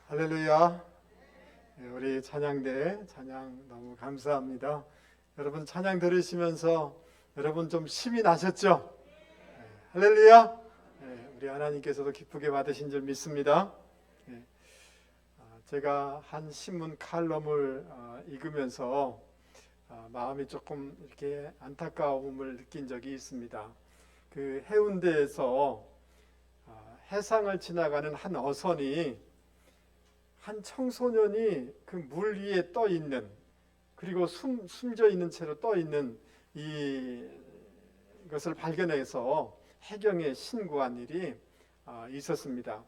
할렐루야. 우리 찬양대 찬양 너무 감사합니다. 여러분 찬양 들으시면서 여러분 좀 힘이 나셨죠? 할렐루야. 우리 하나님께서도 기쁘게 받으신 줄 믿습니다. 제가 한 신문 칼럼을 읽으면서 마음이 조금 이렇게 안타까움을 느낀 적이 있습니다. 그 해운대에서 해상을 지나가는 한 어선이 한 청소년이 그 물 위에 떠 있는, 그리고 숨져 있는 채로 떠 있는 이것을 발견해서 해경에 신고한 일이 있었습니다.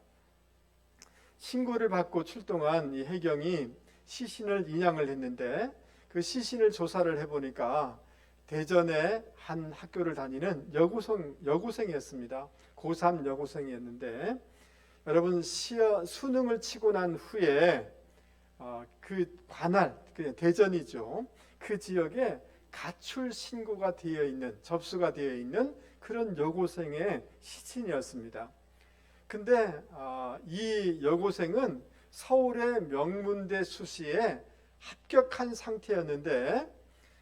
신고를 받고 출동한 이 해경이 시신을 인양을 했는데, 그 시신을 조사를 해보니까 대전의 한 학교를 다니는 여고생이었습니다. 고3 여고생이었는데, 여러분 수능을 치고 난 후에 그 관할, 대전이죠. 그 지역에 가출 신고가 되어 있는, 접수가 되어 있는 그런 여고생의 시신이었습니다. 근데 이 여고생은 서울의 명문대 수시에 합격한 상태였는데,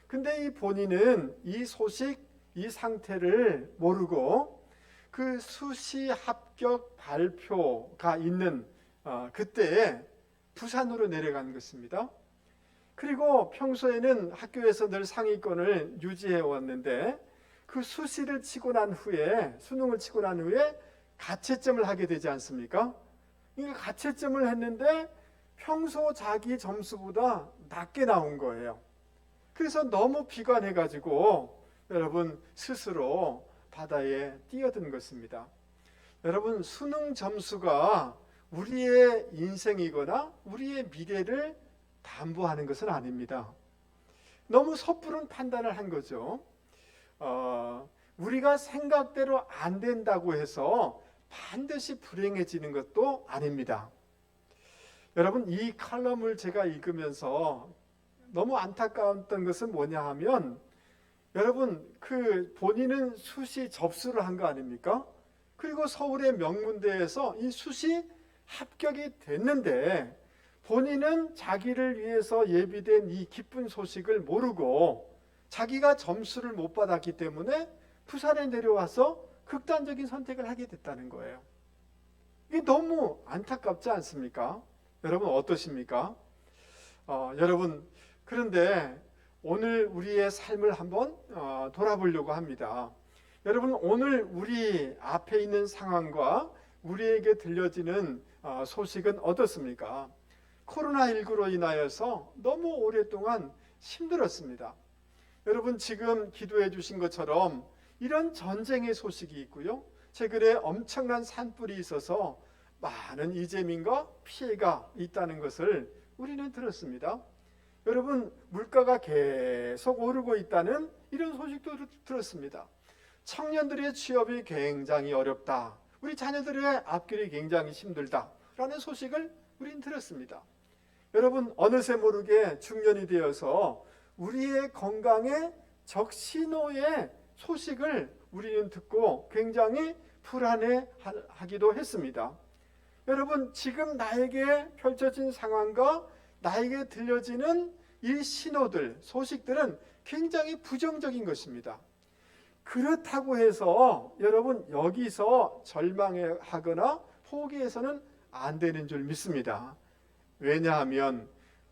근데 이 본인은 이 소식, 이 상태를 모르고 그 수시 합격 발표가 있는 그때에 부산으로 내려간 것입니다. 그리고 평소에는 학교에서 늘 상위권을 유지해 왔는데, 그 수시를 치고 난 후에, 수능을 치고 난 후에 가채점을 하게 되지 않습니까? 그러니까 가채점을 했는데 평소 자기 점수보다 낮게 나온 거예요. 그래서 너무 비관해가지고 여러분 스스로 바다에 뛰어든 것입니다. 여러분, 수능 점수가 우리의 인생이거나 우리의 미래를 담보하는 것은 아닙니다. 너무 섣부른 판단을 한 거죠. 우리가 생각대로 안 된다고 해서 반드시 불행해지는 것도 아닙니다. 여러분, 이 칼럼을 제가 읽으면서 너무 안타까웠던 것은 뭐냐 하면, 여러분, 그 본인은 수시 접수를 한 거 아닙니까? 그리고 서울의 명문대에서 이 수시 합격이 됐는데, 본인은 자기를 위해서 예비된 이 기쁜 소식을 모르고 자기가 점수를 못 받았기 때문에 부산에 내려와서 극단적인 선택을 하게 됐다는 거예요. 이게 너무 안타깝지 않습니까? 여러분 어떠십니까? 여러분, 그런데 오늘 우리의 삶을 한번 돌아보려고 합니다. 여러분, 오늘 우리 앞에 있는 상황과 우리에게 들려지는 소식은 어떻습니까? 코로나19로 인하여서 너무 오랫동안 힘들었습니다. 여러분, 지금 기도해 주신 것처럼 이런 전쟁의 소식이 있고요, 최근에 엄청난 산불이 있어서 많은 이재민과 피해가 있다는 것을 우리는 들었습니다. 여러분, 물가가 계속 오르고 있다는 이런 소식도 들었습니다. 청년들의 취업이 굉장히 어렵다, 우리 자녀들의 앞길이 굉장히 힘들다라는 소식을 우리는 들었습니다. 여러분, 어느새 모르게 중년이 되어서 우리의 건강에 적신호의 소식을 우리는 듣고 굉장히 불안해하기도 했습니다. 여러분, 지금 나에게 펼쳐진 상황과 나에게 들려지는 이 신호들, 소식들은 굉장히 부정적인 것입니다. 그렇다고 해서 여러분, 여기서 절망하거나 포기해서는 안 되는 줄 믿습니다. 왜냐하면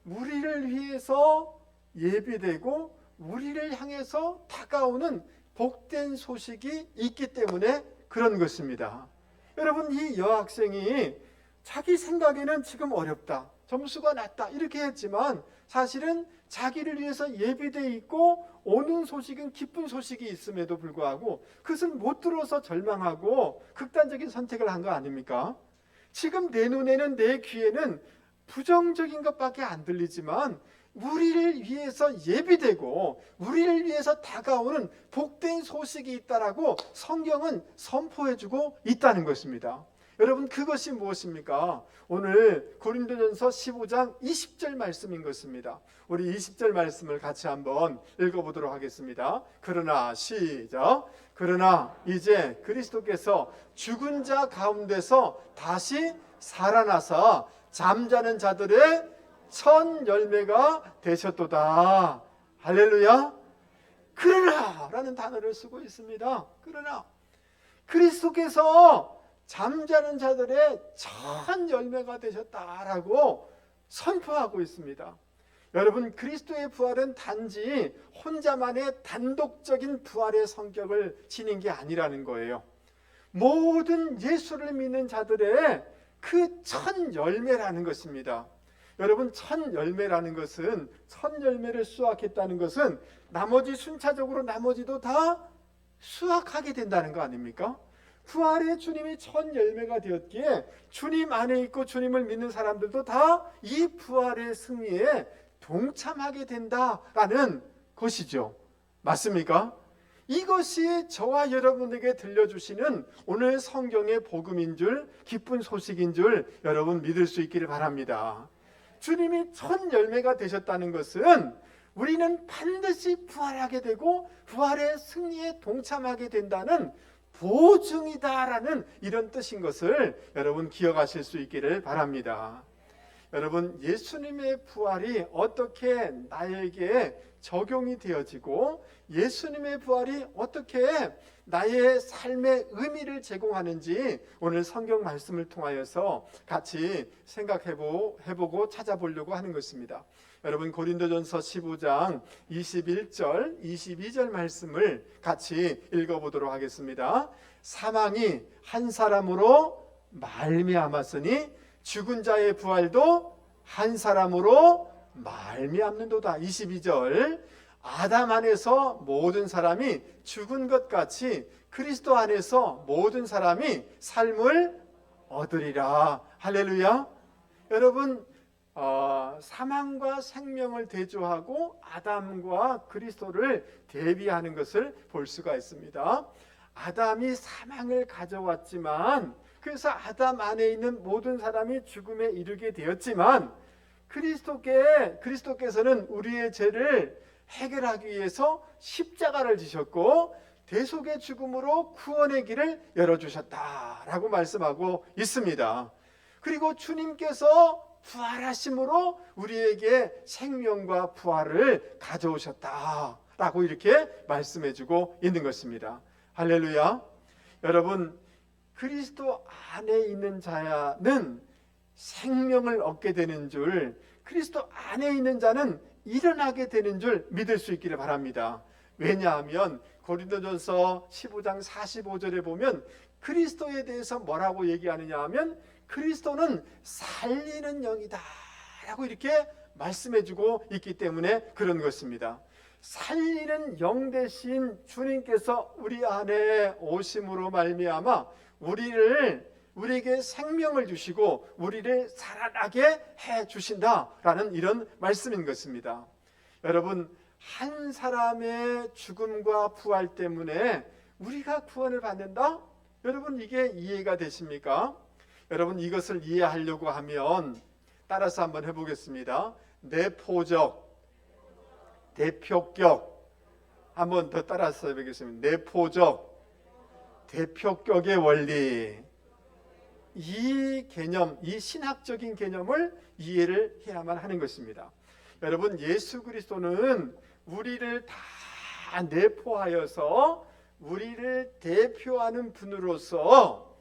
우리를 위해서 예비되고 우리를 향해서 다가오는 복된 소식이 있기 때문에 그런 것입니다. 여러분, 이 여학생이 자기 생각에는 지금 어렵다, 점수가 낮다 이렇게 했지만, 사실은 자기를 위해서 예비되어 있고 오는 소식은 기쁜 소식이 있음에도 불구하고 그것을 못 들어서 절망하고 극단적인 선택을 한 거 아닙니까? 지금 내 눈에는, 내 귀에는 부정적인 것밖에 안 들리지만 우리를 위해서 예비되고 우리를 위해서 다가오는 복된 소식이 있다라고 성경은 선포해주고 있다는 것입니다. 여러분, 그것이 무엇입니까? 오늘 고린도전서 15장 20절 말씀인 것입니다. 우리 20절 말씀을 같이 한번 읽어보도록 하겠습니다. 그러나 시작. 그러나 이제 그리스도께서 죽은 자 가운데서 다시 살아나사 잠자는 자들의 첫 열매가 되셨도다. 할렐루야. 그러나 라는 단어를 쓰고 있습니다. 그러나 그리스도께서 잠자는 자들의 첫 열매가 되셨다라고 선포하고 있습니다. 여러분, 그리스도의 부활은 단지 혼자만의 단독적인 부활의 성격을 지닌 게 아니라는 거예요. 모든 예수를 믿는 자들의 그 첫 열매라는 것입니다. 여러분, 첫 열매라는 것은, 첫 열매를 수확했다는 것은 나머지 순차적으로 나머지도 다 수확하게 된다는 거 아닙니까? 부활의 주님이 첫 열매가 되었기에 주님 안에 있고 주님을 믿는 사람들도 다 이 부활의 승리에 동참하게 된다라는 것이죠. 맞습니까? 이것이 저와 여러분에게 들려주시는 오늘 성경의 복음인 줄, 기쁜 소식인 줄 여러분 믿을 수 있기를 바랍니다. 주님이 첫 열매가 되셨다는 것은 우리는 반드시 부활하게 되고 부활의 승리에 동참하게 된다는 보증이다라는 이런 뜻인 것을 여러분 기억하실 수 있기를 바랍니다. 여러분, 예수님의 부활이 어떻게 나에게 적용이 되어지고 예수님의 부활이 어떻게 나의 삶의 의미를 제공하는지 오늘 성경 말씀을 통하여서 같이 생각해보고 찾아보려고 하는 것입니다. 여러분, 고린도전서 15장 21절 22절 말씀을 같이 읽어보도록 하겠습니다. 사망이 한 사람으로 말미암았으니 죽은 자의 부활도 한 사람으로 말미암는도다. 22절, 아담 안에서 모든 사람이 죽은 것 같이 그리스도 안에서 모든 사람이 삶을 얻으리라. 할렐루야. 여러분, 사망과 생명을 대조하고 아담과 그리스도를 대비하는 것을 볼 수가 있습니다. 아담이 사망을 가져왔지만, 그래서 아담 안에 있는 모든 사람이 죽음에 이르게 되었지만 그리스도께서는 우리의 죄를 해결하기 위해서 십자가를 지셨고 대속의 죽음으로 구원의 길을 열어주셨다라고 말씀하고 있습니다. 그리고 주님께서 부활하심으로 우리에게 생명과 부활을 가져오셨다라고 이렇게 말씀해주고 있는 것입니다. 할렐루야. 여러분, 그리스도 안에 있는 자는 생명을 얻게 되는 줄, 그리스도 안에 있는 자는 일어나게 되는 줄 믿을 수 있기를 바랍니다. 왜냐하면 고린도전서 15장 45절에 보면 그리스도에 대해서 뭐라고 얘기하느냐 하면 그리스도는 살리는 영이다 라고 이렇게 말씀해주고 있기 때문에 그런 것입니다. 살리는 영 대신 주님께서 우리 안에 오심으로 말미암아 우리에게 생명을 주시고 우리를 살아나게 해 주신다라는 이런 말씀인 것입니다. 여러분, 한 사람의 죽음과 부활 때문에 우리가 구원을 받는다? 여러분, 이게 이해가 되십니까? 여러분, 이것을 이해하려고 하면 따라서 한번 해보겠습니다. 내포적, 대표격, 한번 더 따라서 해보겠습니다. 내포적, 대표격의 원리. 이 개념, 이 신학적인 개념을 이해를 해야만 하는 것입니다. 여러분, 예수 그리스도는 우리를 다 내포하여서 우리를 대표하는 분으로서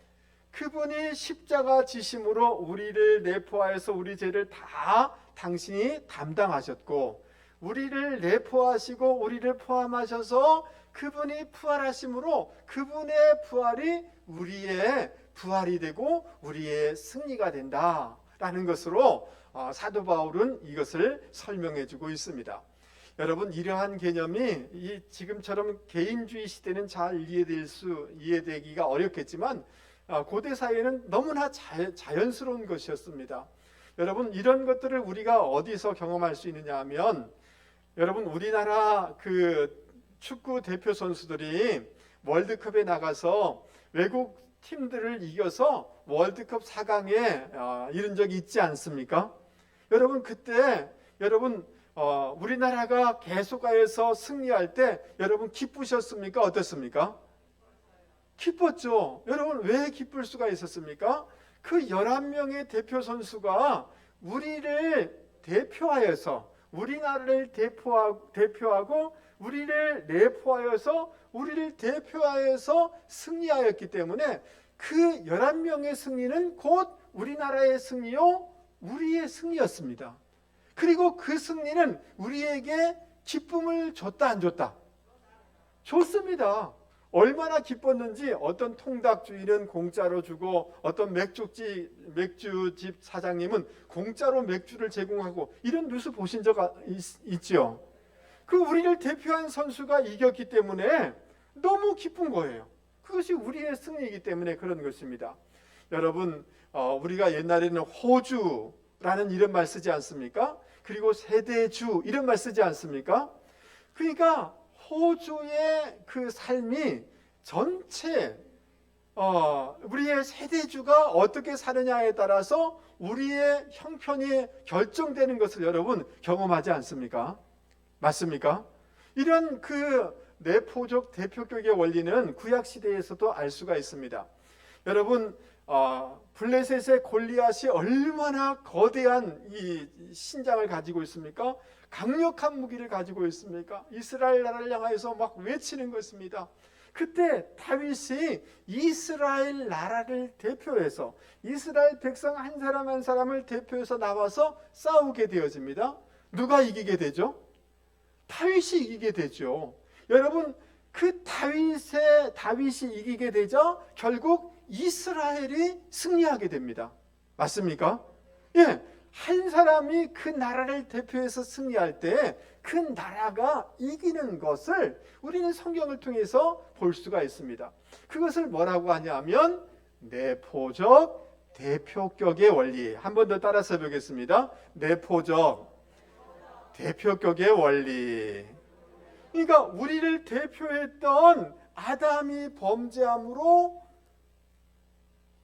그분이 십자가 지심으로 우리를 내포하여서 우리 죄를 다 당신이 담당하셨고 우리를 내포하시고 우리를 포함하셔서 그분이 부활하심으로 그분의 부활이 우리의 부활이 되고 우리의 승리가 된다라는 것으로 사도 바울은 이것을 설명해 주고 있습니다. 여러분, 이러한 개념이 지금처럼 개인주의 시대는 잘 이해되기가 어렵겠지만 고대 사회는 너무나 자연스러운 것이었습니다. 여러분, 이런 것들을 우리가 어디서 경험할 수 있느냐 하면 여러분, 우리나라 그 축구 대표 선수들이 월드컵에 나가서 외국 팀들을 이겨서 월드컵 4강에 이른 적이 있지 않습니까? 여러분, 그때 여러분 우리나라가 계속하여서 승리할 때 여러분 기쁘셨습니까? 어떻습니까? 기뻤죠. 여러분, 왜 기쁠 수가 있었습니까? 그 11명의 대표 선수가 우리를 대표하여서, 우리나라를 대표하고 우리를 내포하여서 우리를 대표하여서 승리하였기 때문에 그 11명의 승리는 곧 우리나라의 승리요, 우리의 승리였습니다. 그리고 그 승리는 우리에게 기쁨을 줬다 안 줬다? 줬습니다. 얼마나 기뻤는지 어떤 통닭주인은 공짜로 주고 어떤 맥주집 사장님은 공짜로 맥주를 제공하고 이런 뉴스 보신 적 있죠? 그 우리를 대표한 선수가 이겼기 때문에 너무 기쁜 거예요. 그것이 우리의 승리이기 때문에 그런 것입니다. 여러분, 우리가 옛날에는 호주라는 이런 말 쓰지 않습니까? 그리고 세대주 이런 말 쓰지 않습니까? 그러니까 호주의 그 삶이 전체 우리의 세대주가 어떻게 사느냐에 따라서 우리의 형편이 결정되는 것을 여러분 경험하지 않습니까? 맞습니까? 이런 그 내포적 대표격의 원리는 구약 시대에서도 알 수가 있습니다. 여러분, 블레셋의 골리앗이 얼마나 거대한 이 신장을 가지고 있습니까? 강력한 무기를 가지고 있습니까? 이스라엘 나라를 향하여서 막 외치는 것입니다. 그때 다윗이 이스라엘 나라를 대표해서 이스라엘 백성 한 사람 한 사람을 대표해서 나와서 싸우게 되어집니다. 누가 이기게 되죠? 다윗이 이기게 되죠. 여러분, 그 다윗이 이기게 되자 결국 이스라엘이 승리하게 됩니다. 맞습니까? 예, 한 사람이 그 나라를 대표해서 승리할 때 그 나라가 이기는 것을 우리는 성경을 통해서 볼 수가 있습니다. 그것을 뭐라고 하냐면 내포적 대표격의 원리. 한 번 더 따라서 보겠습니다. 내포적 대표격의 원리. 그러니까 우리를 대표했던 아담이 범죄함으로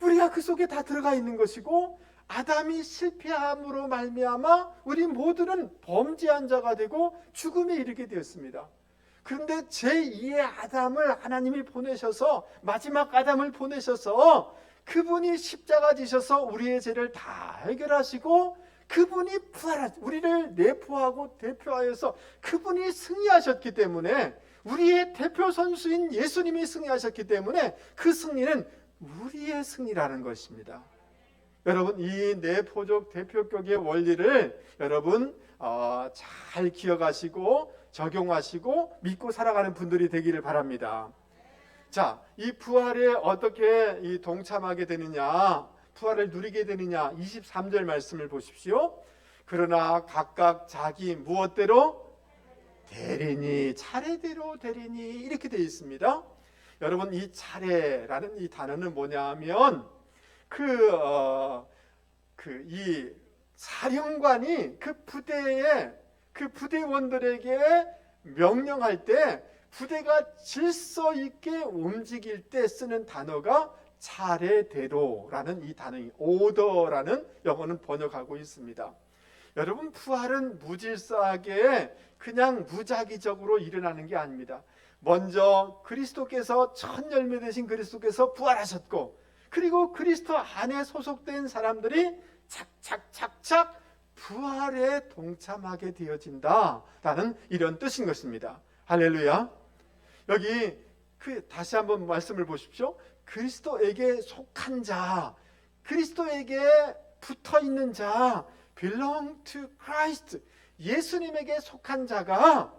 우리가 그 속에 다 들어가 있는 것이고, 아담이 실패함으로 말미암아 우리 모두는 범죄한 자가 되고 죽음에 이르게 되었습니다. 그런데 제2의 아담을 하나님이 보내셔서, 마지막 아담을 보내셔서 그분이 십자가 지셔서 우리의 죄를 다 해결하시고 그분이 우리를 내포하고 대표하여서 그분이 승리하셨기 때문에, 우리의 대표 선수인 예수님이 승리하셨기 때문에 그 승리는 우리의 승리라는 것입니다. 여러분, 이 내포적 대표격의 원리를 여러분 잘 기억하시고 적용하시고 믿고 살아가는 분들이 되기를 바랍니다. 자, 이 부활에 어떻게 동참하게 되느냐, 부활을 누리게 되느냐, 23절 말씀을 보십시오. 그러나 각각 자기 무엇대로 되리니, 차례대로 되리니, 이렇게 되어 있습니다. 여러분, 이 차례라는 이 단어는 뭐냐 하면 이 사령관이 그 부대원들에게 명령할 때 부대가 질서 있게 움직일 때 쓰는 단어가 차례대로라는 이 단어이 오더라는 영어는 번역하고 있습니다. 여러분, 부활은 무질서하게 그냥 무작위적으로 일어나는 게 아닙니다. 먼저 그리스도께서 첫 열매 되신 그리스도께서 부활하셨고, 그리고 그리스도 안에 소속된 사람들이 착착착착 부활에 동참하게 되어진다라는 이런 뜻인 것입니다. 할렐루야. 여기 다시 한번 말씀을 보십시오. 그리스도에게 속한 자, 그리스도에게 붙어있는 자, belong to Christ, 예수님에게 속한 자가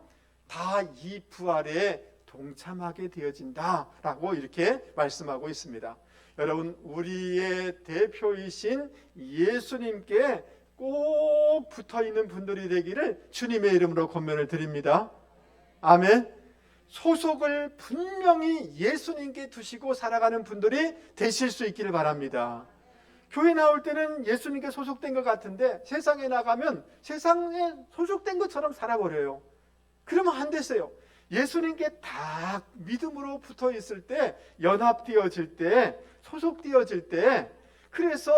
다 이 부활에 동참하게 되어진다라고 이렇게 말씀하고 있습니다. 여러분, 우리의 대표이신 예수님께 꼭 붙어있는 분들이 되기를 주님의 이름으로 권면을 드립니다. 아멘. 소속을 분명히 예수님께 두시고 살아가는 분들이 되실 수 있기를 바랍니다. 교회 나올 때는 예수님께 소속된 것 같은데 세상에 나가면 세상에 소속된 것처럼 살아버려요. 그러면 안 되세요. 예수님께 딱 믿음으로 붙어 있을 때, 연합되어질 때, 소속되어질 때, 그래서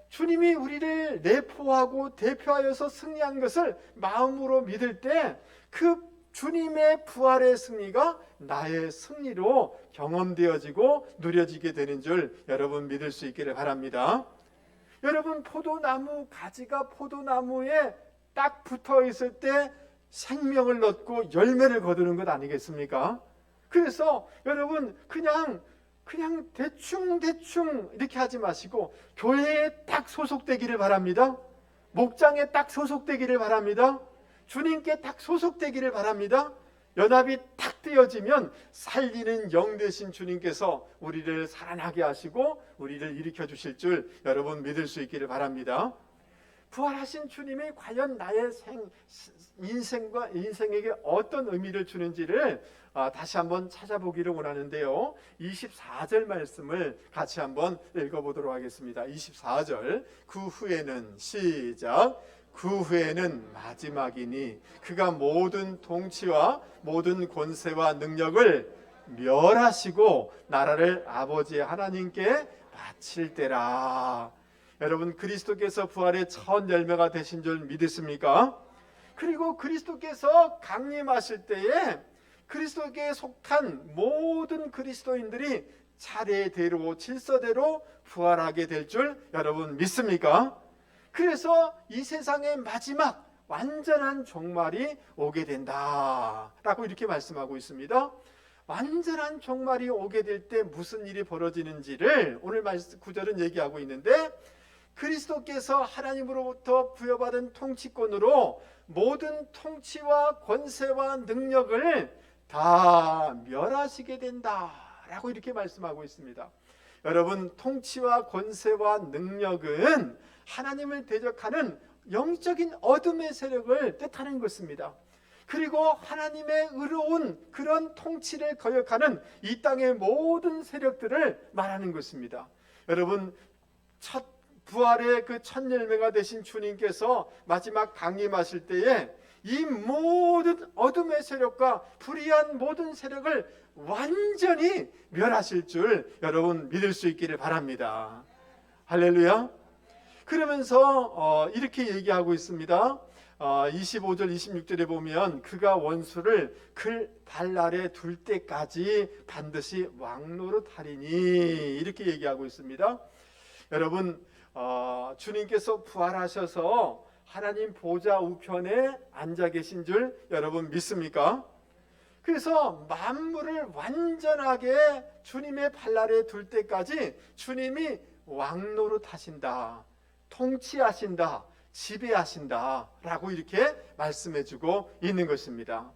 주님이 우리를 내포하고 대표하여서 승리한 것을 마음으로 믿을 때 그 주님의 부활의 승리가 나의 승리로 경험되어지고 누려지게 되는 줄 여러분 믿을 수 있기를 바랍니다. 여러분, 포도나무 가지가 포도나무에 딱 붙어 있을 때 생명을 얻고 열매를 거두는 것 아니겠습니까? 그래서 여러분, 그냥 대충 이렇게 하지 마시고 교회에 딱 소속되기를 바랍니다. 목장에 딱 소속되기를 바랍니다. 주님께 딱 소속되기를 바랍니다. 연합이 탁 되어지면 살리는 영 되신 주님께서 우리를 살아나게 하시고 우리를 일으켜 주실 줄 여러분 믿을 수 있기를 바랍니다. 부활하신 주님이 과연 나의 인생에게 어떤 의미를 주는지를 다시 한번 찾아보기를 원하는데요. 24절 말씀을 같이 한번 읽어보도록 하겠습니다. 24절, 그 후에는 시작. 그 후에는 마지막이니 그가 모든 통치와 모든 권세와 능력을 멸하시고 나라를 아버지 하나님께 바칠 때라. 여러분, 그리스도께서 부활의 첫 열매가 되신 줄 믿으십니까? 그리고 그리스도께서 강림하실 때에 그리스도께 속한 모든 그리스도인들이 차례대로 질서대로 부활하게 될 줄 여러분 믿습니까? 그래서 이 세상의 마지막 완전한 종말이 오게 된다라고 이렇게 말씀하고 있습니다. 완전한 종말이 오게 될 때 무슨 일이 벌어지는지를 오늘 구절은 얘기하고 있는데, 그리스도께서 하나님으로부터 부여받은 통치권으로 모든 통치와 권세와 능력을 다 멸하시게 된다라고 이렇게 말씀하고 있습니다. 여러분, 통치와 권세와 능력은 하나님을 대적하는 영적인 어둠의 세력을 뜻하는 것입니다. 그리고 하나님의 의로운 그런 통치를 거역하는 이 땅의 모든 세력들을 말하는 것입니다. 여러분, 부활의 그 첫 열매가 되신 주님께서 마지막 강림하실 때에 이 모든 어둠의 세력과 불의한 모든 세력을 완전히 멸하실 줄 여러분 믿을 수 있기를 바랍니다. 할렐루야. 그러면서 이렇게 얘기하고 있습니다. 25절 26절에 보면 그가 원수를 그 발 아래 둘 때까지 반드시 왕노릇하리니 이렇게 얘기하고 있습니다. 여러분, 주님께서 부활하셔서 하나님 보좌 우편에 앉아 계신 줄 여러분 믿습니까? 그래서 만물을 완전하게 주님의 발 아래 둘 때까지 주님이 왕노릇하신다, 통치하신다, 지배하신다 라고 이렇게 말씀해주고 있는 것입니다.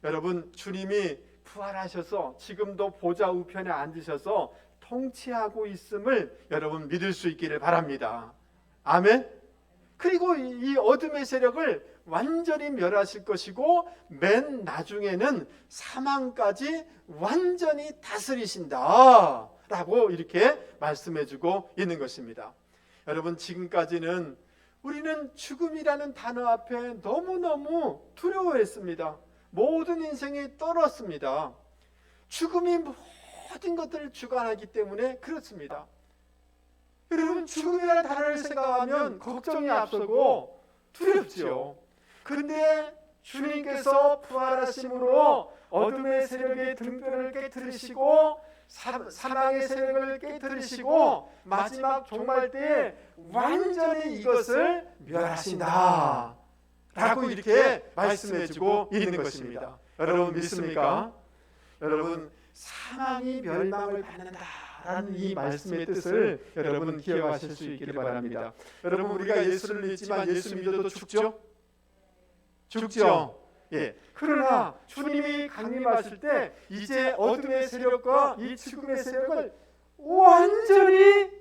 여러분, 주님이 부활하셔서 지금도 보좌 우편에 앉으셔서 통치하고 있음을 여러분 믿을 수 있기를 바랍니다. 아멘. 그리고 이 어둠의 세력을 완전히 멸하실 것이고 맨 나중에는 사망까지 완전히 다스리신다 라고 이렇게 말씀해주고 있는 것입니다. 여러분, 지금까지는 우리는 죽음이라는 단어 앞에 너무너무 두려워했습니다. 모든 인생이 떨었습니다. 죽음이 모든 것들을 주관하기 때문에 그렇습니다. 여러분, 죽음이라는 단어를 생각하면 걱정이 앞서고 두렵죠. 그런데 주님께서 부활하심으로 어둠의 세력의 등불을 깨트리시고 사망의 세력을 깨트리시고 마지막 종말 때에 완전히 이것을 멸하신다 라고 이렇게 말씀해주고 있는 것입니다. 여러분 믿습니까? 여러분, 사망이 멸망을 받는다라는 이 말씀의 뜻을 여러분 기억하실 수 있기를 바랍니다. 여러분, 우리가 예수를 믿지만 예수 믿어도 죽죠? 죽죠. 예. 그러나 주님이 강림하실 때 이제 어둠의 세력과 이 죽음의 세력을 완전히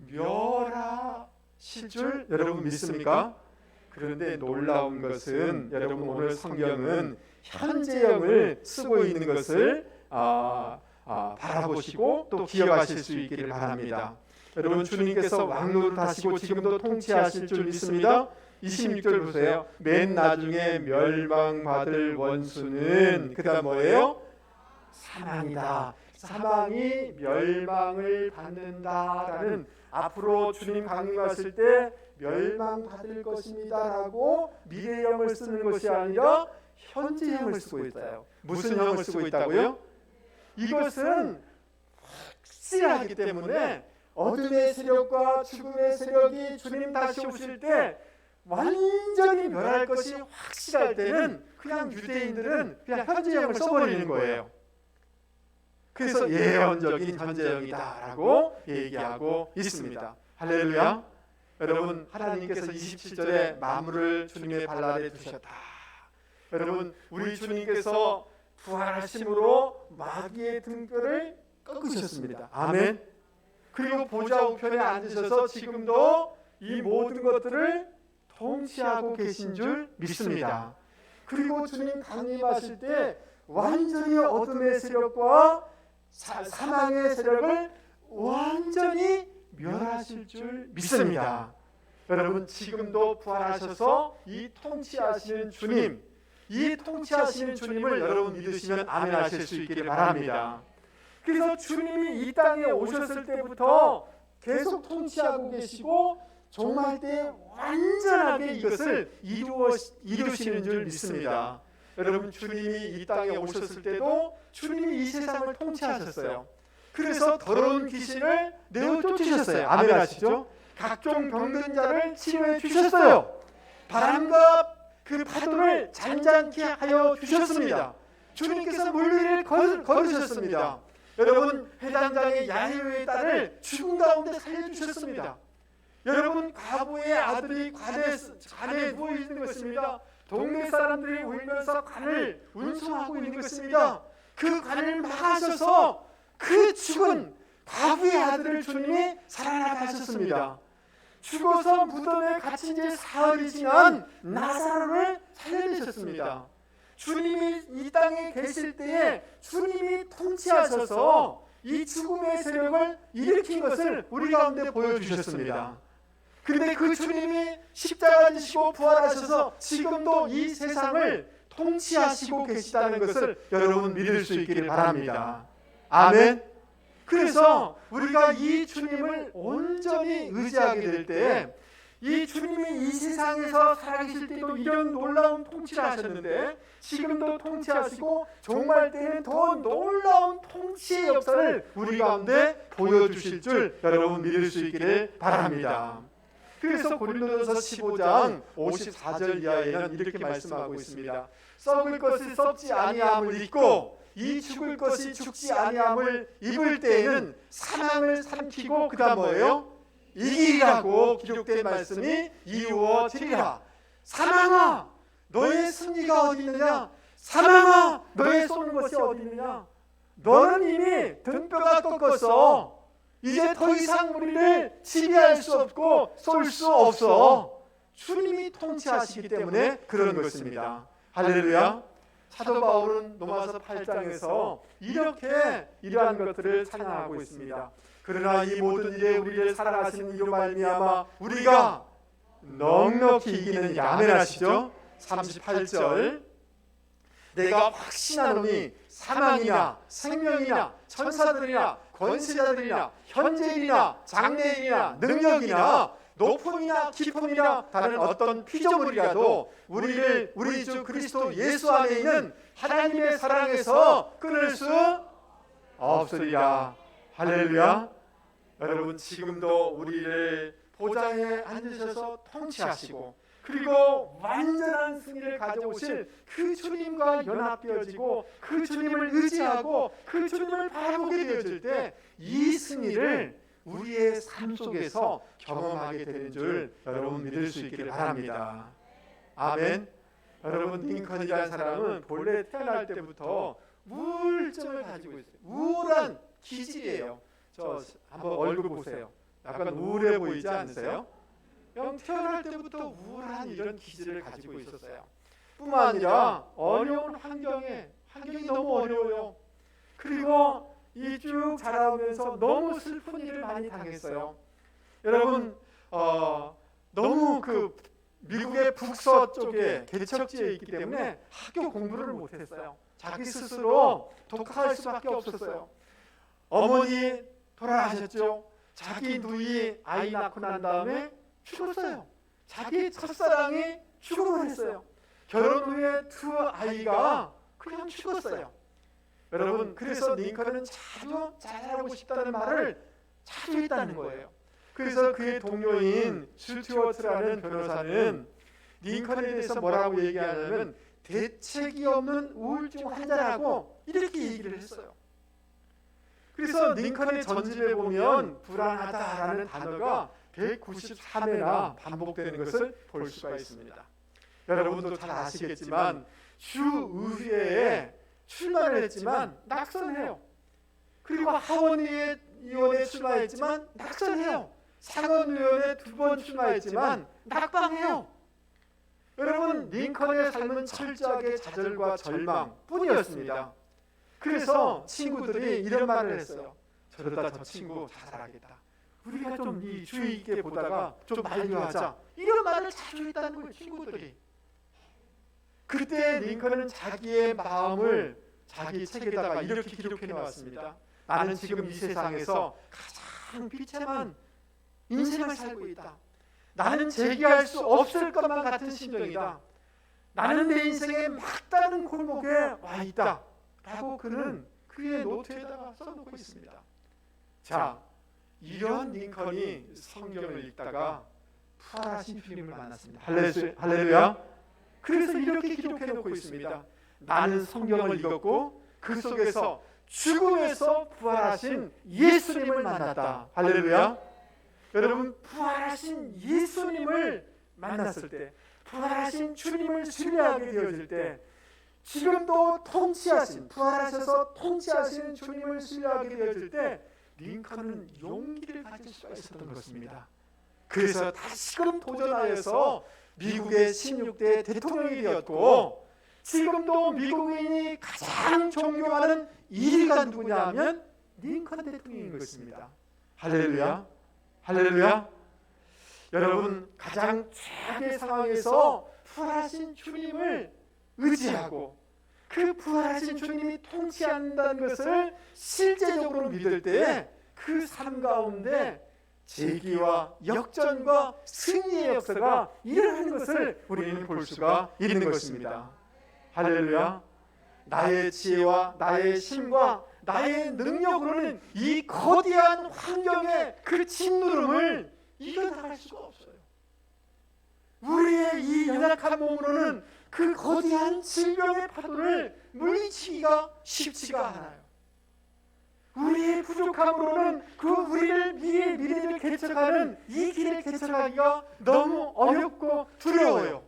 멸하실 줄 여러분 믿습니까? 그런데 놀라운 것은 여러분, 오늘 성경은 현재형을 쓰고 있는 것을 바라보시고 또 기억하실 수 있기를 바랍니다. 여러분, 주님께서 왕노릇하시고 지금도 통치하실 줄 믿습니다. 26절 보세요. 맨 나중에 멸망받을 원수는 그다음 뭐예요? 사망이다. 사망이 멸망을 받는다라는, 앞으로 주님 강림하실 때 멸망받을 것입니다라고 미래형을 쓰는 것이 아니라 현재형을 쓰고 있어요. 무슨 형을 쓰고 있다고요? 이것은 확실하기 때문에 어둠의 세력과 죽음의 세력이 주님 다시 오실 때 완전히 멸할 것이 확실할 때는 그냥 유대인들은 그냥 현재형을 써버리는 거예요. 그래서 예언적인 현재형이다라고 얘기하고 있습니다. 할렐루야. 여러분, 하나님께서 27절에 만물을 주님의 발 아래 두셨다. 여러분, 우리 주님께서 부활하심으로 마귀의 등뼈를 꺾으셨습니다. 아멘. 그리고 보좌 우편에 앉으셔서 지금도 이 모든 것들을 통치하고 계신 줄 믿습니다. 그리고 주님 강림하실 때 완전히 어둠의 세력과 사망의 세력을 완전히 멸하실 줄 믿습니다. 여러분, 지금도 부활하셔서 이 통치하시는 주님, 이 통치하시는 주님을 여러분 믿으시면 아멘 하실 수 있기를 바랍니다. 그래서 주님이 이 땅에 오셨을 때부터 계속 통치하고 계시고 종말 때 완전하게 이것을 이루시는 줄 믿습니다. 여러분, 주님이 이 땅에 오셨을 때도 주님이 이 세상을 통치하셨어요. 그래서 더러운 귀신을 내어 쫓으셨어요. 아멘 하시죠? 각종 병든 자를 치료해 주셨어요. 바람과 그 파도를 잔잔케 하여 주셨습니다. 주님께서 물 위를 걸으셨습니다. 여러분, 회당장의 야훼의 딸을 죽음 가운데 살려주셨습니다. 여러분, 과부의 아들이 관에 누워 있는 것입니다. 동네 사람들이 울면서 관을 운송하고 있는 것입니다. 그 관을 막으셔서 그 죽은 과부의 아들을 주님이 살아나게 하셨습니다. 죽어서 무덤에 갇힌 지 사흘이 지난 나사로를 살려내셨습니다. 주님이 이 땅에 계실 때에 주님이 통치하셔서 이 죽음의 세력을 일으킨 것을 우리 가운데 보여주셨습니다. 그런데 그 주님이 십자가 지시고 부활하셔서 지금도 이 세상을 통치하시고 계시다는 것을 여러분 믿을 수 있기를 바랍니다. 아멘. 그래서 우리가 이 주님을 온전히 의지하게 될 때, 이 주님이 이 세상에서 살아계실 때도 이런 놀라운 통치를 하셨는데 지금도 통치하시고 종말 때는 더 놀라운 통치의 역사를 우리 가운데 보여주실 줄 여러분 믿을 수 있기를 바랍니다. 그래서 고린도전서 15장 54절 이하에는 이렇게 말씀하고 있습니다. 썩을 것이 썩지 아니함을 입고 이 죽을 것이 죽지 아니함을 입을 때에는 사망을 삼키고 그 다음 뭐예요? 이기리라고 기록된 말씀이 이루어지리라. 사망아, 너의 승리가 어디 있느냐? 사망아, 너의 쏘는 것이 어디 있느냐? 너는 이미 등뼈가 꺾었어. 이제 더 이상 우리를 지배할 수 없고 쏠 수 없어. 주님이 통치하시기 때문에 그런 것입니다. 할렐루야. 사도 바울은 로마서 8장에서 이렇게 이러한 것들을 찬양하고 있습니다. 그러나 이 모든 일에 우리를 사랑하시는 이로 말미암아 우리가 넉넉히 이기는 아멘 하시죠? 38절 내가 확신하노니 사망이나 생명이나 천사들이나 권세자들이나 현재일이나 장래일이나 능력이나 높음이나 깊음이나 다른 어떤 피조물이라도 우리를 우리 주 그리스도 예수 안에 있는 하나님의 사랑에서 끊을 수 없으리라. 할렐루야. 여러분, 지금도 우리를 보좌에 앉으셔서 통치하시고 그리고 완전한 승리를 가져오실 그 주님과 연합되어지고 그 주님을 의지하고 그 주님을 바라보게 되어질 때 이 승리를 우리의 삶 속에서 경험하게 되는 줄 여러분 믿을 수 있기를 바랍니다. 아멘. 여러분, 링컨이라는 사람은 본래 태어날 때부터 우울증을 가지고 있어요. 우울한 기질이에요. 저 한번 얼굴 보세요. 약간 우울해 보이지 않으세요? 태어날 때부터 우울한 이런 기질을 가지고 있었어요. 뿐만 아니라 어려운 환경이 너무 어려워요. 그리고 이 쭉 자라오면서 너무 슬픈 일을 많이 당했어요. 여러분, 너무 그 미국의 북서쪽에 개척지에 있기 때문에 학교 공부를 못했어요. 자기 스스로 독학할 수밖에 없었어요. 어머니 돌아가셨죠. 자기 누이 아이 낳고 난 다음에 죽었어요. 자기 첫사랑이 죽음을 했어요. 결혼 후에 두 아이가 그냥 죽었어요. 여러분, 그래서 링컨은 자주 자살하고 싶다는 말을 자주 했다는 거예요. 그래서 그의 동료인 스튜어트라는 변호사는 링컨에 대해서 뭐라고 얘기하냐면 대책이 없는 우울증 환자라고 이렇게 얘기를 했어요. 그래서 링컨의 전집에 보면 불안하다라는 단어가 193회나 반복되는 것을 볼 수가 있습니다. 여러분도 잘 아시겠지만 주의회에 출마를 했지만 낙선해요. 그리고 하원의원에 출마했지만 낙선해요. 상원의원에 2번 출마했지만 낙방해요. 여러분, 링컨의 삶은 철저하게 좌절과 절망뿐이었습니다. 그래서 친구들이 이런 말을 했어요. 저러다 저 친구 자살하겠다. 우리가 좀 주의 있게 보다가 좀 만류하자. 이런 말을 자주 했다는 거예요, 친구들이. 그때 링컨은 자기의 마음을 자기 책에다가 이렇게 기록해 놓았습니다. 나는 지금 이 세상에서 가장 비참한 인생을 살고 있다. 나는 재기할 수 없을 것만 같은 심정이다. 나는 내 인생의 막다른 골목에 와 있다. 라고 그는 그의 노트에다가 써놓고 있습니다. 자, 이런 링컨이 성경을 읽다가 부활하신 주님을 만났습니다. 할렐루야. 그래서 이렇게 기록해 놓고 있습니다. 나는 성경을 읽었고 그 속에서 죽음에서 부활하신 예수님을 만났다. 할렐루야. 여러분, 부활하신 예수님을 만났을 때, 부활하신 주님을 신뢰하게 되어질 때, 지금도 통치하신, 부활하셔서 통치하시는 주님을 신뢰하게 되어질 때 링컨은 용기를 가질 수가 있었던 것입니다. 그래서 다시금 도전하여서 미국의 16대 대통령이 되었고, 지금도 미국인이 가장 존경하는 1위가 누구냐 하면 링컨 대통령인 것입니다. 할렐루야. 할렐루야. 여러분, 가장 최악의 상황에서 부활하신 주님을 의지하고 그 부활하신 주님이 통치한다는 것을 실제적으로 믿을 때 그 삶 가운데 재기와 역전과 승리의 역사가 일어나는 것을 우리는 볼 수가 있는 것입니다. 할렐루야. 나의 지혜와 나의 힘과 나의 능력으로는 이 거대한 환경의 그 짓누름을 이겨나갈 수가 없어요. 우리의 이 연약한 몸으로는 그 거대한 질병의 파도를 물리치기가 쉽지가 않아요. 우리의 부족함으로는 그 우리를 미래를 개척하는 이 길을 개척하기가 너무 어렵고 두려워요.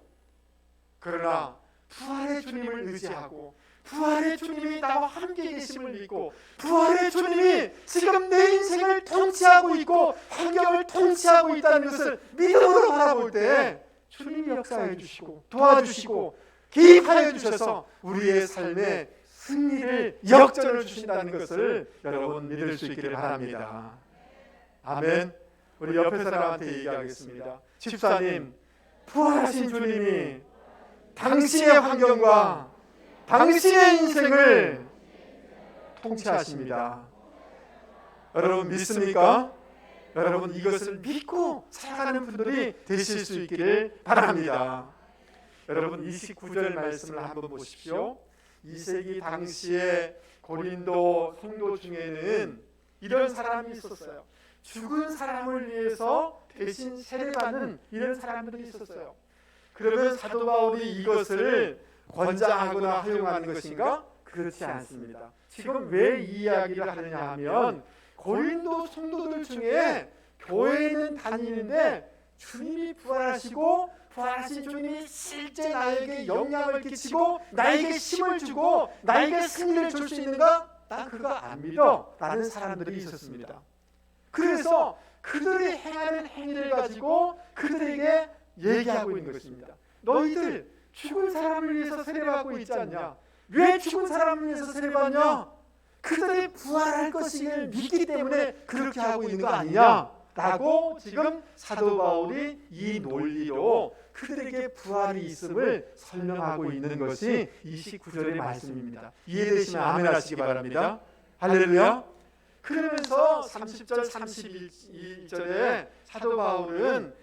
그러나 부활의 주님을 의지하고 부활의 주님이 나와 함께 계심을 믿고 부활의 주님이 지금 내 인생을 통치하고 있고 환경을 통치하고 있다는 것을 믿음으로 바라볼 때 주님이 역사해 주시고 도와주시고 개입하여 주셔서 우리의 삶에 승리를 역전을 주신다는 것을 여러분 믿을 수 있기를 바랍니다. 아멘. 우리 옆에 사람한테 얘기하겠습니다. 집사님, 부활하신 주님이 당신의 환경과 당신의 인생을 통치하십니다. 여러분 믿습니까? 여러분 이것을 믿고 살아가는 분들이 되실 수 있기를 바랍니다. 여러분 29절 말씀을 한번 보십시오. 2세기 당시에 고린도 성도 중에는 이런 사람이 있었어요. 죽은 사람을 위해서 대신 세례받는 이런 사람들이 있었어요. 그러면 사도 바울이 이것을 권장하거나 허용하는 것인가? 그렇지 않습니다. 지금 왜 이 이야기를 하느냐 하면 고린도 성도들 중에 교회는 다니는데 주님이 부활하시고 부활하신 주님이 실제 나에게 영향을 끼치고 나에게 힘을 주고 나에게 승리를 줄 수 있는가? 난 그거 안 믿어 라는 사람들이 있었습니다. 그래서 그들이 행하는 행위를 가지고 그들에게 얘기하고 있는 것입니다. 너희들 죽은 사람을 위해서 세례받고 있지 않냐? 왜 죽은 사람을 위해서 세례받냐? 그들이 부활할 것을 믿기 때문에 그렇게 하고 있는 거 아니냐? 라고 지금 사도 바울이 이 논리로 그들에게 부활이 있음을 설명하고 있는 것이 29절의 말씀입니다. 이해되시면 아멘 하시기 바랍니다. 할렐루야. 그러면서 30절 31절에 사도 바울은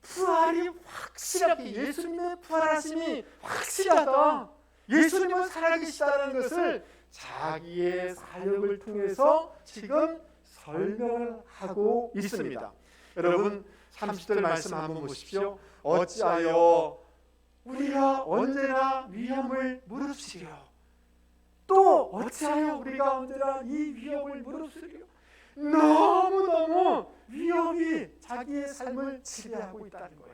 부활이 확실하게 예수님의 부활하심이 확실하다. 예수님은 살아계시다는 것을 자기의 사역을 통해서 지금 설명을 하고 있습니다. 여러분 30절 말씀 한번 보십시오. 어찌하여 우리가 언제나 위험을 무릅쓰려. 또 어찌하여 우리가 언제나 이 위험을 무릅쓰려. 너무너무 위험이 자기의 삶을 지배하고 있다는 거예요.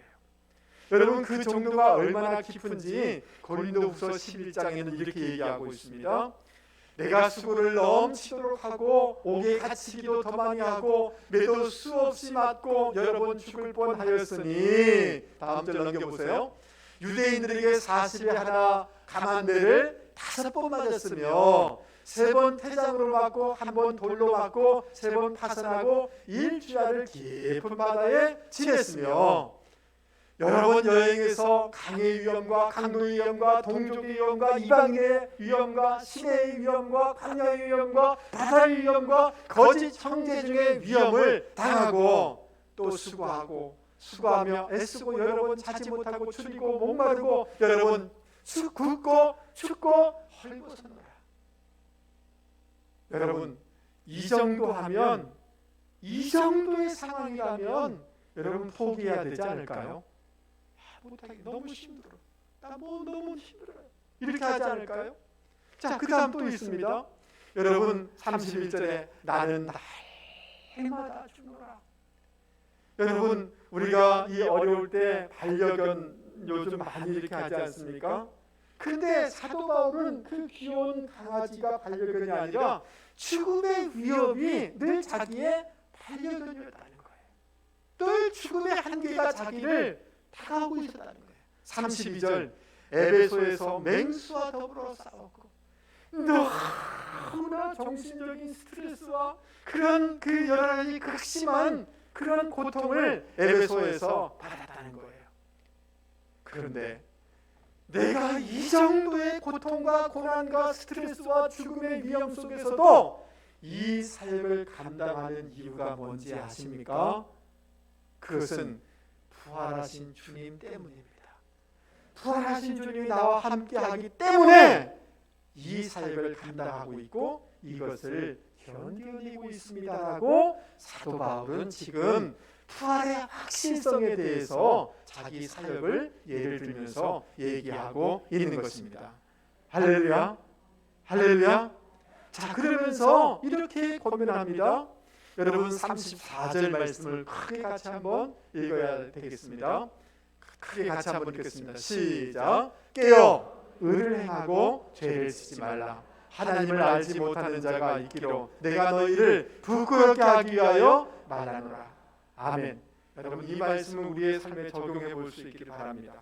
여러분 그 정도가 얼마나 깊은지 고린도후서 11장에는 이렇게 얘기하고 있습니다. 내가 수고를 넘치도록 하고 옥에 갇히기도 더 많이 하고 매도 수없이 맞고 여러 번 죽을 뻔하였으니, 다음 절 넘겨보세요. 유대인들에게 40에 하나 가만매를 5번 맞았으며 3번 태장으로 맞고 1번 돌로 맞고 3번 파선하고 일주일을 깊은 바다에 지냈으며, 여러 번 여행에서 강의 위험과 강도의 위험과 동족의 위험과 이방인의 위험과 시내의 위험과 광야의 위험과 바다의 위험과 거짓 형제중의 위험을 당하고, 또 수고하며 애쓰고 여러 번 자지 못하고 줄이고 목마르고 여러 번 굶고 춥고 헐벗었노라. 여러분 이 정도 하면, 이 정도의 상황이라면 여러분 포기해야 되지 않을까요? 못하기 너무 힘들어. 나 너무 힘들어요. 이렇게 하지 않을까요? 자, 그 다음 또 있습니다. 여러분 31절에 나는 날마다 죽노라. 여러분 우리가 이 어려울 때 반려견 요즘 많이 이렇게 하지 않습니까? 근데 사도 바울은 그 귀여운 강아지가 반려견이 아니라 죽음의 위협이 늘 자기의 반려견이었다는 거예요. 늘 죽음의 한계가 자기를 다가오고 있었다는 거예요. 32절 에베소에서 맹수와 더불어 싸웠고 너무나 정신적인 스트레스와 그런 그 여러 가지 극심한 그런 고통을 에베소에서 받았다는 거예요. 그런데 내가 이 정도의 고통과 고난과 스트레스와 죽음의 위험 속에서도 이 삶을 감당하는 이유가 뭔지 아십니까? 그것은 부활하신 주님 때문입니다. 부활하신 주님이 나와 함께하기 때문에 이 삶을 감당하고 있고 이것을 견뎌내고 있습니다라고 사도 바울은 지금 부활의 확실성에 대해서 자기 사역을 예를 들면서 얘기하고 있는 것입니다. 할렐루야, 할렐루야. 자, 그러면서 이렇게 고민합니다. 여러분 34절 말씀을 크게 같이 한번 읽어야 되겠습니다. 크게 같이 한번 읽겠습니다. 시작. 깨어 의를 행하고 죄를 지지 말라. 하나님을 알지 못하는 자가 있기로 내가 너희를 부끄럽게 하기 위하여 말하노라. 아멘. 여러분 이 말씀은 우리의 삶에 적용해 볼 수 있기를 바랍니다.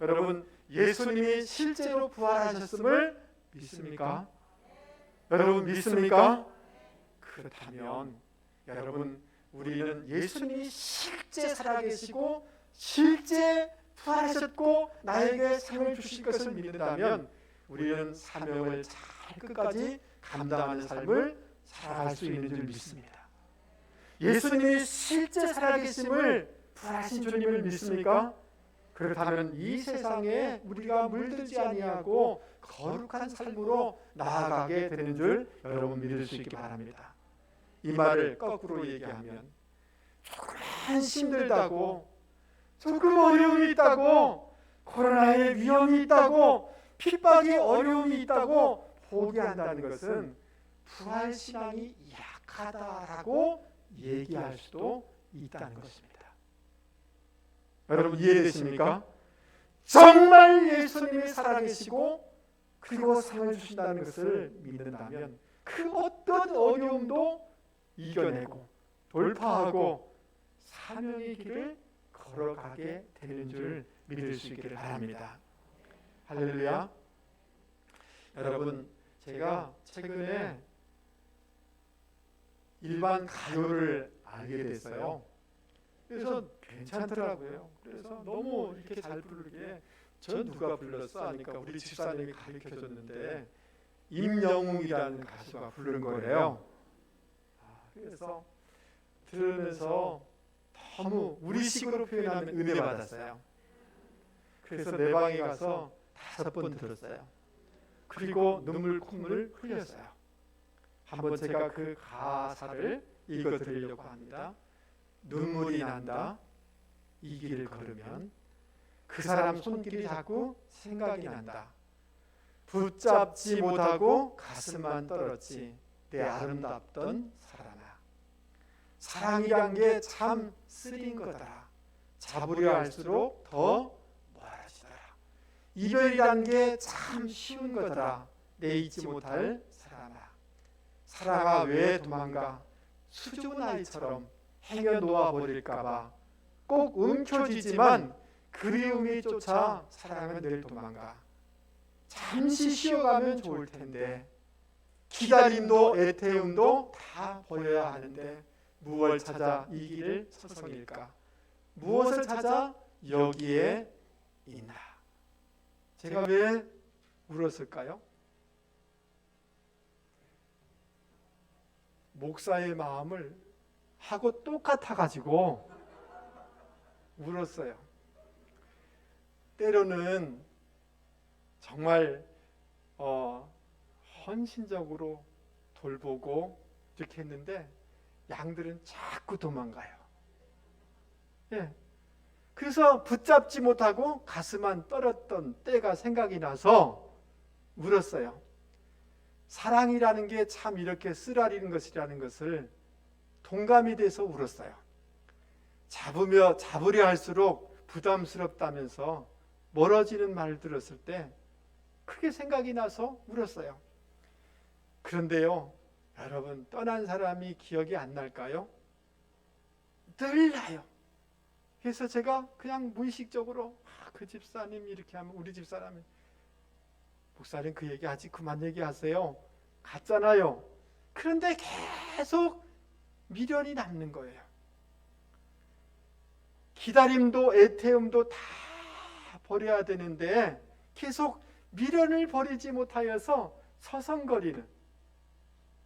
여러분 예수님이 실제로 부활하셨음을 믿습니까? 여러분 믿습니까? 그렇다면 여러분 우리는 예수님이 실제 살아계시고 실제 부활하셨고 나에게 상을 주실 것을 믿는다면 우리는 사명을 잘 끝까지 감당하는 삶을 살아갈 수 있는 줄 믿습니다. 예수님이 실제 살아계심을 부활하신 주님을 믿습니까? 그렇다면 이 세상에 우리가 물들지 아니하고 거룩한 삶으로 나아가게 되는 줄 여러분 믿을 수 있기 바랍니다. 이 말을 거꾸로 얘기하면 조금만 힘들다고, 조금 어려움이 있다고, 코로나의 위험이 있다고, 핍박의 어려움이 있다고 포기한다는 것은 부활신앙이 약하다라고 얘기할 수도 있다는 것입니다. 여러분 이해되십니까? 정말 예수님이 살아계시고 그리고 상을 주신다는 것을 믿는다면 그 어떤 어려움도 이겨내고 돌파하고 사명의 길을 걸어가게 되는 줄 믿을 수 있기를 바랍니다. 할렐루야. 여러분 제가 최근에 일반 가요를 알게 됐어요. 그래서 괜찮더라고요. 그래서 너무 이렇게 잘 부르게 저 누가 불렀어 하니까 우리 집사님이 가르쳐줬는데 임영웅이라는 가수가 부른 거예요. 그래서 들으면서 너무 우리식으로 표현하면 은혜 받았어요. 그래서 내 방에 가서 5번 들었어요. 그리고 눈물 콧물을 흘렸어요. 한번 제가 그 가사를 읽어 드리려고 합니다. 눈물이 난다. 이 길을 걸으면 그 사람 손길이 자꾸 생각이 난다. 붙잡지 못하고 가슴만 떨었지 내 아름답던 사랑아. 사랑이란 게 참 쓰린 거다. 잡으려 할수록 더 멀어지더라. 이별이란 게 참 쉬운 거더라. 내 잊지 못할 사랑아. 사랑아 왜 도망가. 수줍은 아이처럼 행여 놓아버릴까봐 꼭 움켜쥐지만 그리움이 쫓아 사랑은 늘 도망가. 잠시 쉬어가면 좋을 텐데 기다림도 애태움도 다 버려야 하는데 무엇을 찾아 이 길을 서성일까. 무엇을 찾아 여기에 있나. 제가 왜 울었을까요? 목사의 마음을 하고 똑같아 가지고 울었어요. 때로는 정말 헌신적으로 돌보고 이렇게 했는데 양들은 자꾸 도망가요. 예. 그래서 붙잡지 못하고 가슴만 떨었던 때가 생각이 나서 울었어요. 사랑이라는 게 참 이렇게 쓰라리는 것이라는 것을 동감이 돼서 울었어요. 잡으려 할수록 부담스럽다면서 멀어지는 말을 들었을 때 크게 생각이 나서 울었어요. 그런데요, 여러분, 떠난 사람이 기억이 안 날까요? 늘 나요. 그래서 제가 그냥 무의식적으로 그 집사님 이렇게 하면 우리 집사람이 목사님 그 얘기 아직 그만 얘기하세요. 갔잖아요. 그런데 계속 미련이 남는 거예요. 기다림도 애태움도 다 버려야 되는데 계속 미련을 버리지 못하여서 서성거리는,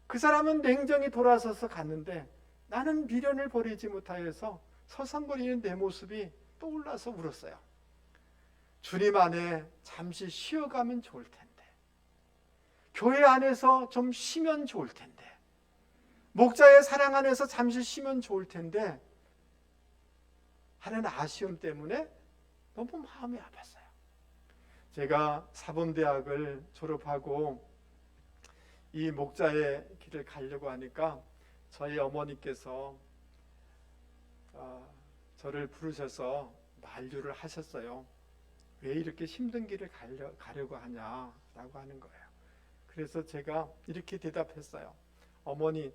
그 사람은 냉정히 돌아서서 갔는데 나는 미련을 버리지 못하여서 서성거리는 내 모습이 떠올라서 울었어요. 주님 안에 잠시 쉬어가면 좋을 텐데, 교회 안에서 좀 쉬면 좋을 텐데, 목자의 사랑 안에서 잠시 쉬면 좋을 텐데 하는 아쉬움 때문에 너무 마음이 아팠어요. 제가 사범대학을 졸업하고 이 목자의 길을 가려고 하니까 저희 어머니께서 저를 부르셔서 만류를 하셨어요. 왜 이렇게 힘든 길을 가려고 하냐라고 하는 거예요. 그래서 제가 이렇게 대답했어요. 어머니,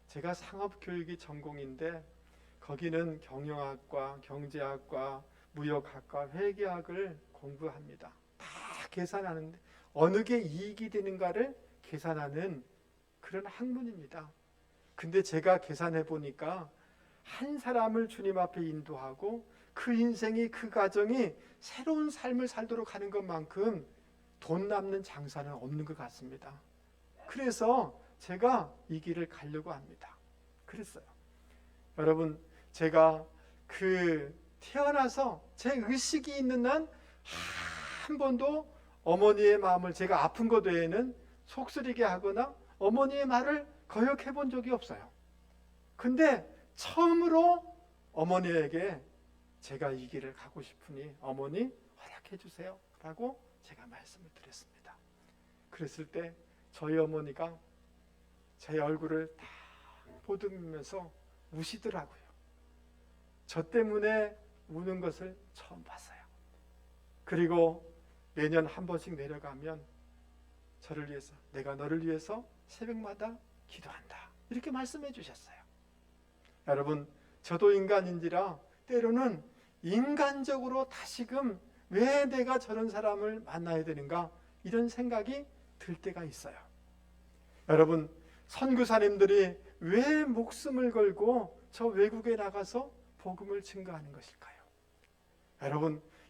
제가 상업교육이 전공인데 거기는 경영학과, 경제학과, 무역학과, 회계학을 공부합니다. 다 계산하는데 어느 게 이익이 되는가를 계산하는 그런 학문입니다. 근데 제가 계산해 보니까 한 사람을 주님 앞에 인도하고 그 인생이, 그 가정이 새로운 삶을 살도록 하는 것만큼 돈 남는 장사는 없는 것 같습니다. 그래서 제가 이 길을 가려고 합니다. 그랬어요. 여러분, 제가 태어나서 제 의식이 있는 한 한 번도 어머니의 마음을, 제가 아픈 것 외에는 속쓰리게 하거나 어머니의 말을 거역해 본 적이 없어요. 근데 처음으로 어머니에게 제가 이 길을 가고 싶으니 어머니 허락해 주세요 라고 제가 말씀을 드렸습니다. 그랬을 때 저희 어머니가 제 얼굴을 딱 보듬으면서 우시더라고요. 저 때문에 우는 것을 처음 봤어요. 그리고 매년 한 번씩 내려가면 저를 위해서, 내가 너를 위해서 새벽마다 기도한다, 이렇게 말씀해 주셨어요. 여러분, 저도 인간인지라 때로는 인간적으로 다시금 왜 내가 저런 사람을 만나야 되는가, 이런 생각이 들 때가 있어요. 여러분, 선교사님들이 왜 목숨을 걸고 저 외국에 나가서 복음을 증거하는 것일까요?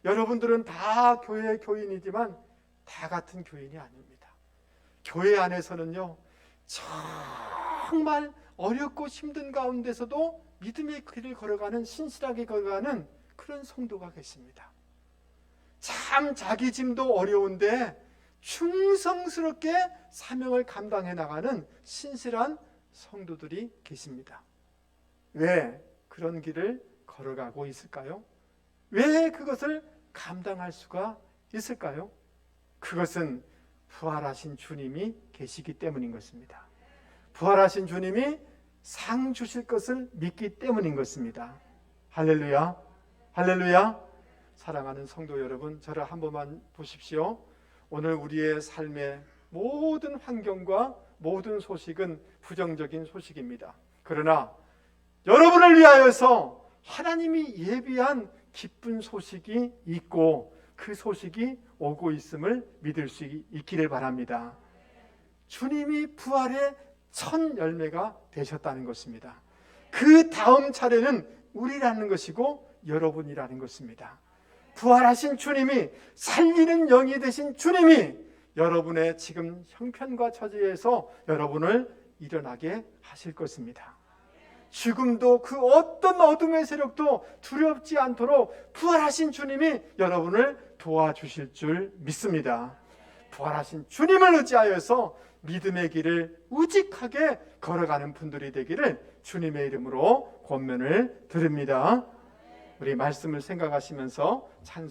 여러분들은 다 교회의 교인이지만 다 같은 교인이 아닙니다. 교회 안에서는요, 정말 어렵고 힘든 가운데서도 믿음의 길을 걸어가는, 신실하게 걸어가는 그런 성도가 계십니다. 참 자기 짐도 어려운데 충성스럽게 사명을 감당해 나가는 신실한 성도들이 계십니다. 왜 그런 길을 걸어가고 있을까요? 왜 그것을 감당할 수가 있을까요? 그것은 부활하신 주님이 계시기 때문인 것입니다. 부활하신 주님이 상 주실 것을 믿기 때문인 것입니다. 할렐루야, 할렐루야. 사랑하는 성도 여러분, 저를 한 번만 보십시오. 오늘 우리의 삶의 모든 환경과 모든 소식은 부정적인 소식입니다. 그러나 여러분을 위하여서 하나님이 예비한 기쁜 소식이 있고 그 소식이 오고 있음을 믿을 수 있기를 바랍니다. 주님이 부활의 첫 열매가 되셨다는 것입니다. 그 다음 차례는 우리라는 것이고 여러분이라는 것입니다. 부활하신 주님이, 살리는 영이 되신 주님이 여러분의 지금 형편과 처지에서 여러분을 일어나게 하실 것입니다. 죽음도 그 어떤 어둠의 세력도 두렵지 않도록 부활하신 주님이 여러분을 도와주실 줄 믿습니다. 부활하신 주님을 의지하여서 믿음의 길을 우직하게 걸어가는 분들이 되기를 주님의 이름으로 권면을 드립니다. 우리 말씀을 생각하시면서 찬송